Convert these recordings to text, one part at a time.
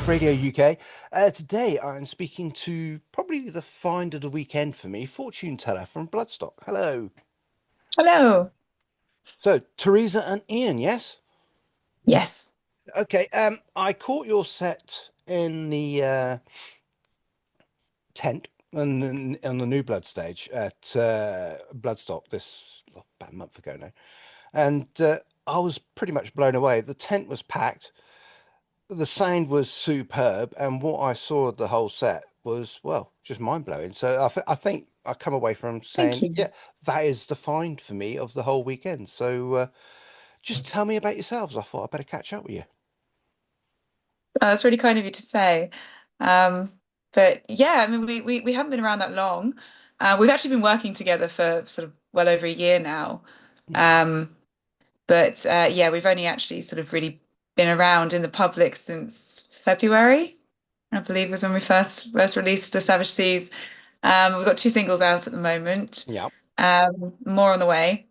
Radio UK. Today I'm speaking to probably the find of the weekend for me, Fortune Teller from Bloodstock. Hello. Hello. So, Teresa and Ian, yes? Yes. Okay, I caught your set in the tent on the new Blood stage at Bloodstock this about a month ago now. And I was pretty much blown away. The tent was packed. The sound was superb, and what I saw of the whole set was, well, just mind blowing. So I think I come away from Thank saying, you. yeah, that is the find for me of the whole weekend. So just tell me about yourselves. I thought I'd better catch up with you. That's really kind of you to say. Um, but yeah, I mean, we haven't been around that long. We've actually been working together for sort of well over a year now. Yeah. Um, but yeah, we've only actually sort of really been around in the public since February, I believe was when we first released the Savage Seas. We've got two singles out at the moment. Yeah. More on the way.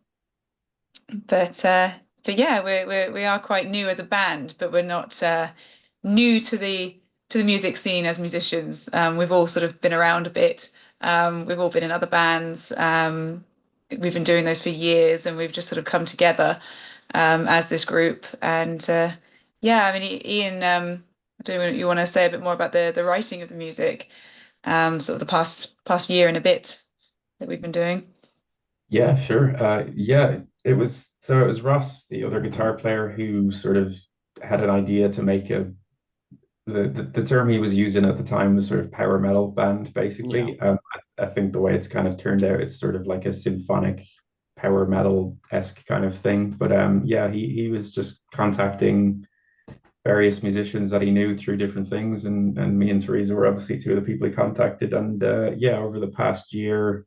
But yeah, we are quite new as a band, but we're not new to the music scene as musicians. We've all sort of been around a bit. We've all been in other bands. We've been doing those for years, and we've just sort of come together as this group. And yeah, I mean, Ian, I don't know if you want to say a bit more about the writing of the music, sort of the past year and a bit that we've been doing. Yeah, sure. Yeah, it was Ross, the other guitar player, who sort of had an idea to make the term he was using at the time was sort of power metal band, Yeah. basically. I think the way it's kind of turned out, it's sort of like a symphonic power metal-esque kind of thing. But yeah, he was just contacting various musicians that he knew through different things, and me and Teresa were obviously two of the people he contacted. And yeah, over the past year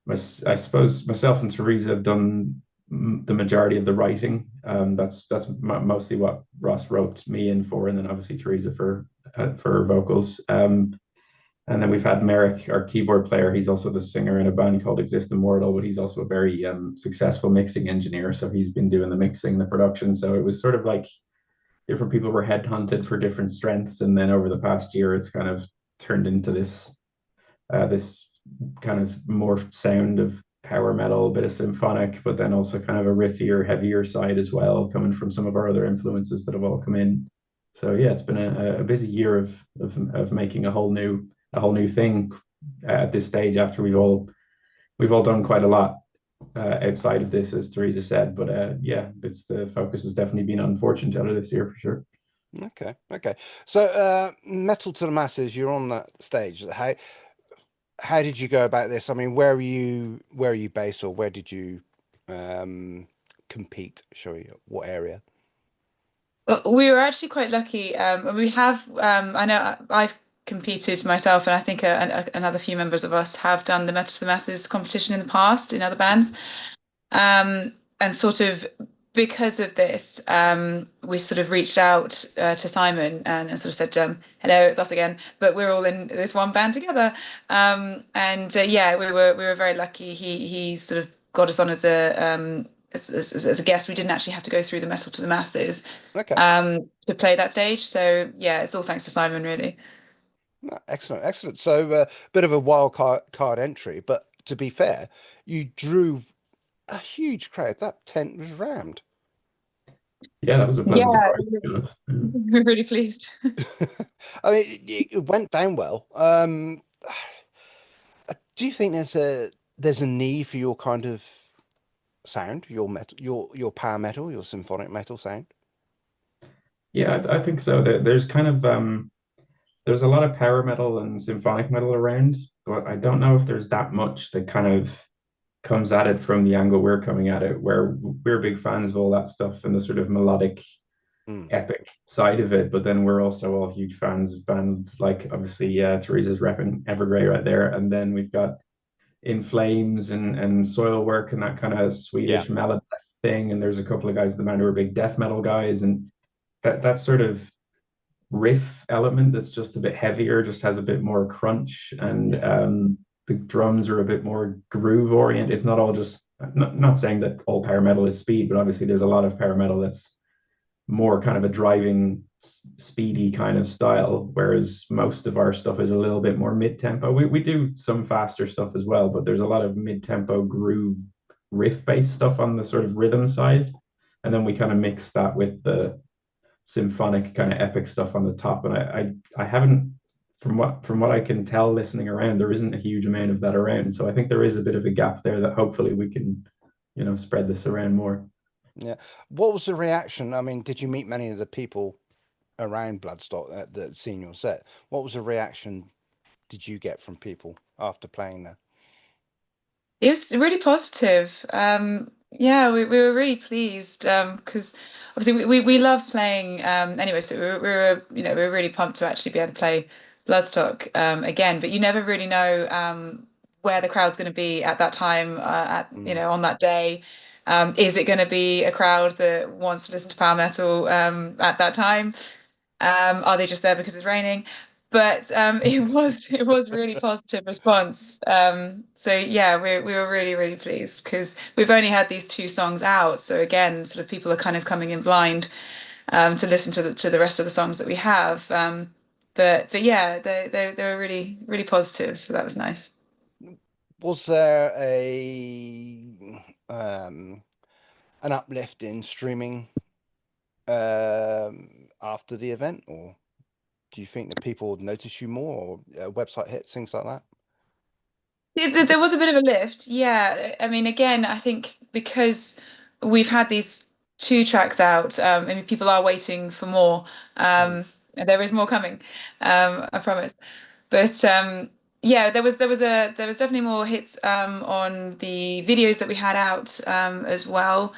I suppose myself and Teresa have done the majority of the writing. That's mostly what Ross wrote me in for, and then obviously Teresa for her vocals. And then we've had Merrick, our keyboard player. He's also the singer in a band called Exist Immortal, but he's also a very successful mixing engineer. So he's been doing the mixing, the production. So it was sort of like different people were headhunted for different strengths, and then over the past year, it's kind of turned into this kind of morphed sound of power metal, a bit of symphonic, but then also kind of a riffier, heavier side as well, coming from some of our other influences that have all come in. So yeah, it's been a busy year of making a whole new thing at this stage after we've all done quite a lot outside of this, as Teresa said. But yeah, it's the focus has definitely been on Fortune Teller this year for sure. Okay. Okay. So Metal to the Masses, you're on that stage. How did you go about this? I mean, where are you based, or where did you um compete? Shall we? What area? Well, we were actually quite lucky. And we have, I know I've competed myself, and I think another few members of us have done the Metal to the Masses competition in the past in other bands. And sort of because of this, we sort of reached out to Simon and sort of said, "Hello, it's us again, but we're all in this one band together." And yeah, we were very lucky. He sort of got us on as a guest. We didn't actually have to go through the Metal to the Masses Okay. to play that stage. So yeah, it's all thanks to Simon, really. No, excellent, excellent. So, bit of a wild card entry, but to be fair, you drew a huge crowd. That tent was rammed. Yeah, that was a pleasant Yeah, surprise. we're really pleased. I mean, it went down well. Do you think there's a need for your kind of sound, your metal, your power metal, your symphonic metal sound? Yeah, I think so. There's kind of there's a lot of power metal and symphonic metal around, but I don't know if there's that much that kind of comes at it from the angle we're coming at it, where we're big fans of all that stuff and the sort of melodic, Mm, epic side of it. But then we're also all huge fans of bands like obviously Teresa's repping Evergrey right there, and then we've got In Flames and Soilwork and that kind of yeah, Swedish melody thing. And there's a couple of guys in the band who are big death metal guys, and that sort of riff element that's just a bit heavier, just has a bit more crunch, and yeah, the drums are a bit more groove oriented. It's not all just not saying that all power metal is speed, but obviously there's a lot of power metal that's more kind of a driving speedy kind of style, whereas most of our stuff is a little bit more mid-tempo. We do some faster stuff as well, but there's a lot of mid-tempo groove riff-based stuff on the sort of rhythm side. And then we kind of mix that with the symphonic kind of epic stuff on the top. And I haven't, from what I can tell listening around, there isn't a huge amount of that around. So I think there is a bit of a gap there that hopefully we can, spread this around more. Yeah. What was the reaction? I mean, did you meet many of the people around Bloodstock that seen your set? What was the reaction did you get from people after playing there? It was really positive. Yeah, we were really pleased because obviously we love playing anyway. So we were really pumped to actually be able to play Bloodstock again. But you never really know where the crowd's going to be at that time at Mm. on that day. Is it going to be a crowd that wants to listen to power metal at that time? Are they just there because it's raining? But it was really positive response. So yeah, we were really pleased because we've only had these two songs out. So again, sort of people are kind of coming in blind to listen to the rest of the songs that we have. But yeah, they were really positive. So that was nice. Was there an uplift in streaming after the event, or do you think that people would notice you more, or website hits, things like that? There was a bit of a lift, yeah. I mean, again, I think because we've had these two tracks out, I mean, people are waiting for more. Mm. And there is more coming, I promise. But yeah, there was definitely more hits on the videos that we had out as well,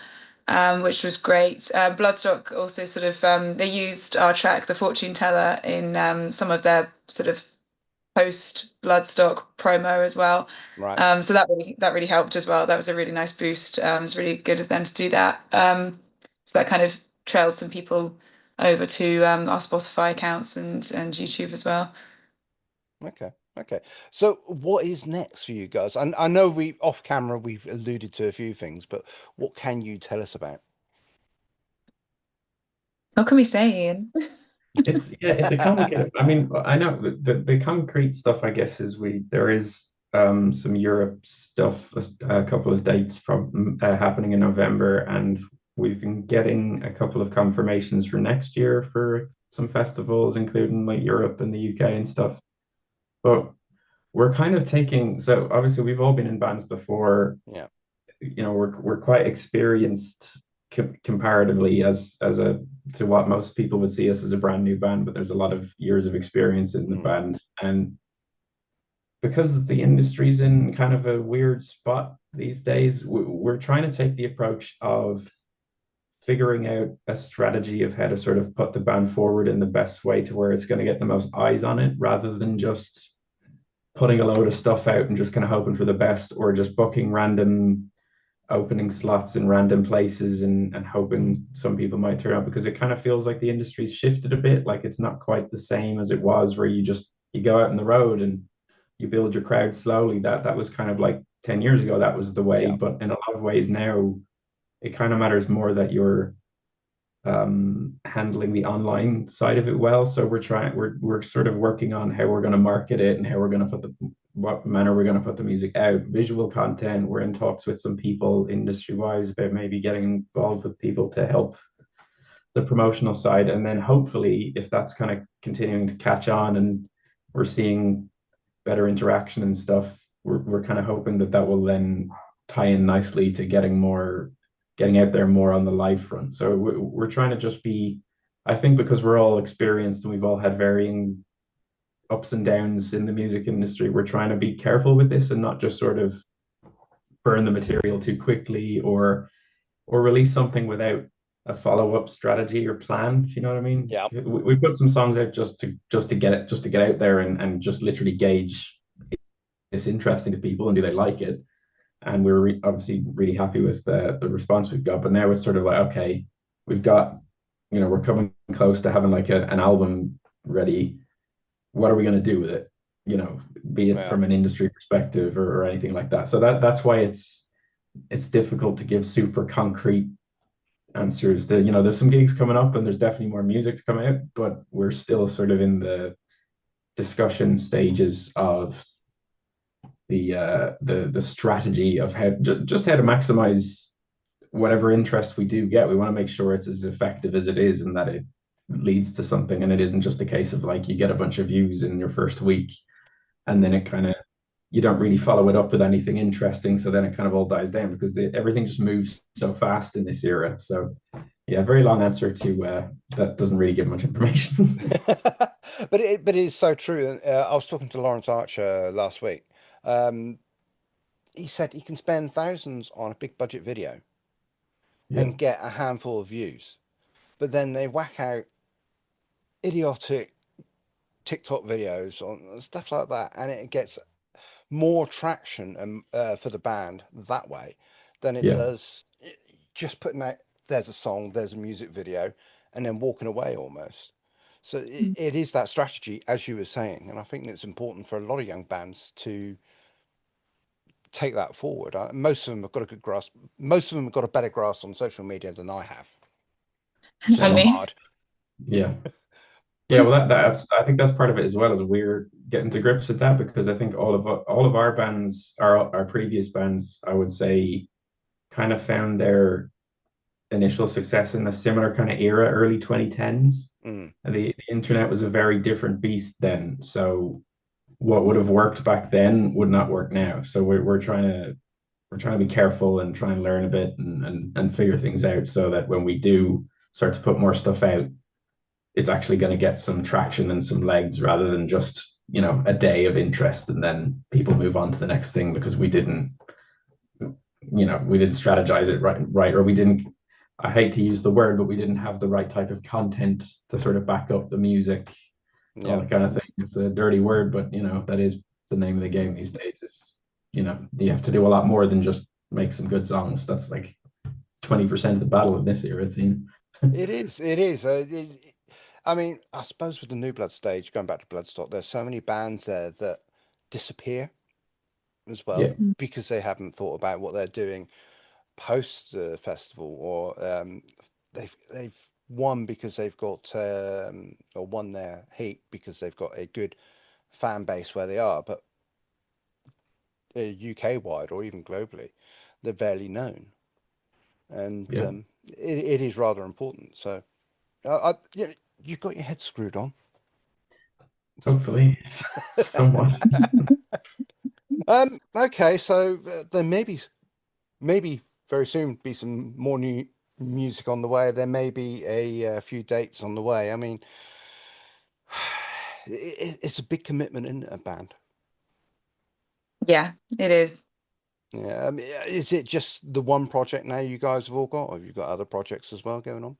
which was great. Bloodstock also sort of they used our track, The Fortune Teller, in some of their sort of post Bloodstock promo as well. Right. So that really helped as well. That was a really nice boost. It was really good of them to do that. So that kind of trailed some people over to our Spotify accounts and YouTube as well. Okay. Okay. So what is next for you guys? I know we off camera we've alluded to a few things, but what can you tell us about? What can we say, Ian? It's a complicated. I mean, I know the concrete stuff. I guess is there is some Europe stuff, a couple of dates from happening in November, and we've been getting a couple of confirmations for next year for some festivals, including like Europe and the UK and stuff. But we're kind of taking, so obviously we've all been in bands before, Yeah. we're quite experienced comparatively as a to what most people would see us as a brand new band, but there's a lot of years of experience in the Mm. band. And because the industry's in kind of a weird spot these days, we're trying to take the approach of figuring out a strategy of how to sort of put the band forward in the best way to where it's going to get the most eyes on it, rather than just putting a load of stuff out and just kind of hoping for the best, or just booking random opening slots in random places and hoping some people might turn up, because it kind of feels like the industry's shifted a bit. Like it's not quite the same as it was, where you go out on the road and you build your crowd slowly. That was kind of like 10 years ago, that was the way. Yeah. But in a lot of ways now, it kind of matters more that you're handling the online side of it well. So we're sort of working on how we're going to market it and how we're going to what manner we're going to put the music out. Visual content, we're in talks with some people industry wise about maybe getting involved with people to help the promotional side. And then hopefully, if that's kind of continuing to catch on and we're seeing better interaction and stuff, we're kind of hoping that that will then tie in nicely to getting out there more on the live front. So we're trying to just be, I think, because we're all experienced and we've all had varying ups and downs in the music industry, we're trying to be careful with this and not just sort of burn the material too quickly, or release something without a follow-up strategy or plan, if you know what I mean. Yeah. We put some songs out just to get out there and just literally gauge it's interesting to people and do they like it. And we were obviously really happy with the response we've got. But now it's sort of like, okay, we've got, we're coming close to having like an album ready. What are we going to do with it? Be it Yeah. from an industry perspective or anything like that. So that's why it's difficult to give super concrete answer is that, there's some gigs coming up and there's definitely more music to come out, but we're still sort of in the discussion stages of the strategy of how just how to maximize whatever interest we do get. We want to make sure it's as effective as it is and that it leads to something, and it isn't just a case of like you get a bunch of views in your first week and then Mm. it kind of you don't really follow it up with anything interesting, so then it kind of all dies down because everything just moves so fast in this era. So yeah, very long answer to that doesn't really give much information. But it is so true. And I was talking to Lawrence Archer last week. Um, he said he can spend thousands on a big budget video Yeah, and get a handful of views, but then they whack out idiotic TikTok videos on stuff like that, and it gets more traction and for the band that way than it yeah, does just putting out there's a song, there's a music video, and then walking away almost. So it is that strategy, as you were saying, and I think it's important for a lot of young bands to take that forward. Most of them have got a good grasp. Most of them have got a better grasp on social media than I have, which is And not mm, me. hard. yeah. Yeah, well, that's I think that's part of it as well as we're getting to grips with that because I think all of our bands, our previous bands, I would say, kind of found their initial success in a similar kind of era, early 2010s. Mm, And the internet was a very different beast then. So what would have worked back then would not work now. So we're trying to be careful and try and learn a bit and figure things out so that when we do start to put more stuff out, it's actually going to get some traction and some legs rather than just, a day of interest and then people move on to the next thing because we didn't strategize it right, or we didn't, I hate to use the word, but we didn't have the right type of content to sort of back up the music, all yeah, that kind of thing. It's a dirty word, but that is the name of the game these days is, you have to do a lot more than just make some good songs. That's like 20% of the battle in this era, it seems. it is. It is. I mean, I suppose with the New Blood stage, going back to Bloodstock, there's so many bands there that disappear as well Yeah, because they haven't thought about what they're doing post the festival, or they've won because they've got or won their heat because they've got a good fan base where they are, but UK wide or even globally, they're barely known, and yeah, it is rather important. So, yeah, you've got your head screwed on. hopefully, somewhat. Okay, so there maybe very soon be some more new music on the way. There may be a few dates on the way. I mean, it's a big commitment in a band. Yeah, it is. Yeah, I mean, is it just the one project now you guys have all got, or have you got other projects as well going on?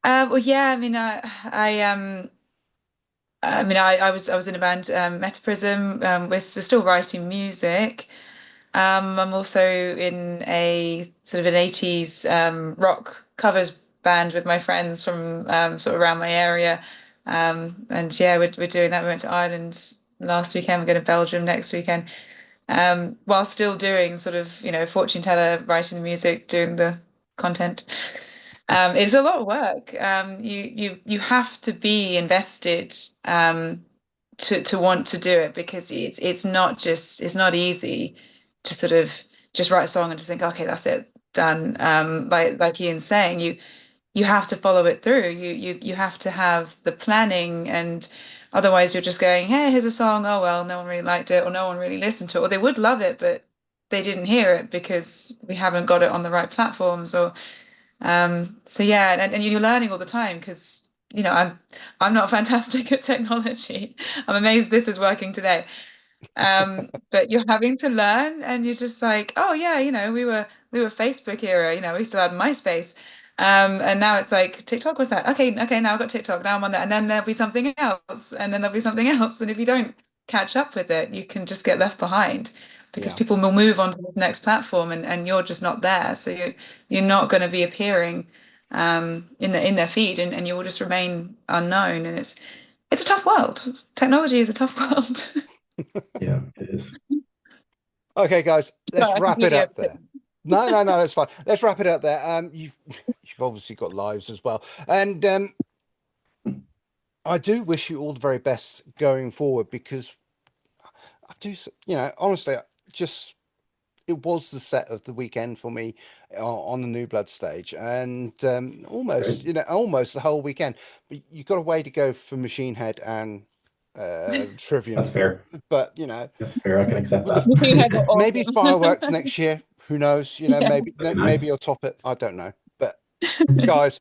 Well, yeah, I mean, I was in a band, Metaprism. We're still writing music. I'm also in a sort of an 80s rock covers band with my friends from sort of around my area. And yeah, we're doing that. We went to Ireland last weekend. We're going to Belgium next weekend. While still doing sort of, fortune teller, writing the music, doing the content. It's a lot of work. You have to be invested to want to do it because it's not easy to sort of just write a song and just think, okay, that's it, done. Like Ian's saying, you have to follow it through. You have to have the planning, and otherwise you're just going, hey, here's a song. Oh well, no one really liked it, or no one really listened to it, or they would love it, but they didn't hear it because we haven't got it on the right platforms. Or so yeah, and you're learning all the time because I'm not fantastic at technology. I'm amazed this is working today. But you're having to learn, and you're just like, oh yeah, we were Facebook era, we still had MySpace. And now it's like TikTok was that. Okay, now I've got TikTok, now I'm on that, and then there'll be something else, and then there'll be something else. And if you don't catch up with it, you can just get left behind because Yeah, people will move on to the next platform and you're just not there. So you're not going to be appearing in their feed, and you will just remain unknown. And it's a tough world. Technology is a tough world. Yeah, it is. okay, guys, let's Sorry, I wrap it completely up overtook. there. No, no, no, that's fine. Let's wrap it up there. You've obviously got lives as well, and I do wish you all the very best going forward because I do, honestly, just it was the set of the weekend for me on the New Blood stage, and almost, Great. almost the whole weekend. But you got a way to go for Machine Head and That's Trivium, fair. but That's fair. I can accept with the Machine Head were maybe awesome. fireworks next year. Who knows? Yeah. That'd be Maybe nice. you'll top it. I don't know. But guys,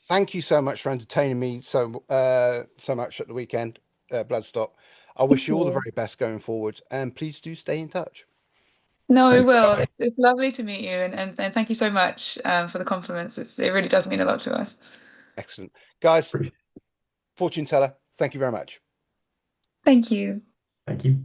thank you so much for entertaining me so much at the weekend, Bloodstock. I wish you all the Cool. very best going forward, and please do stay in touch. No, we Thanks for will. having It's lovely to meet you, and thank you so much for the compliments. It really does mean a lot to us. Excellent, guys. me. Fortune teller, thank you very much. Thank you. Thank you.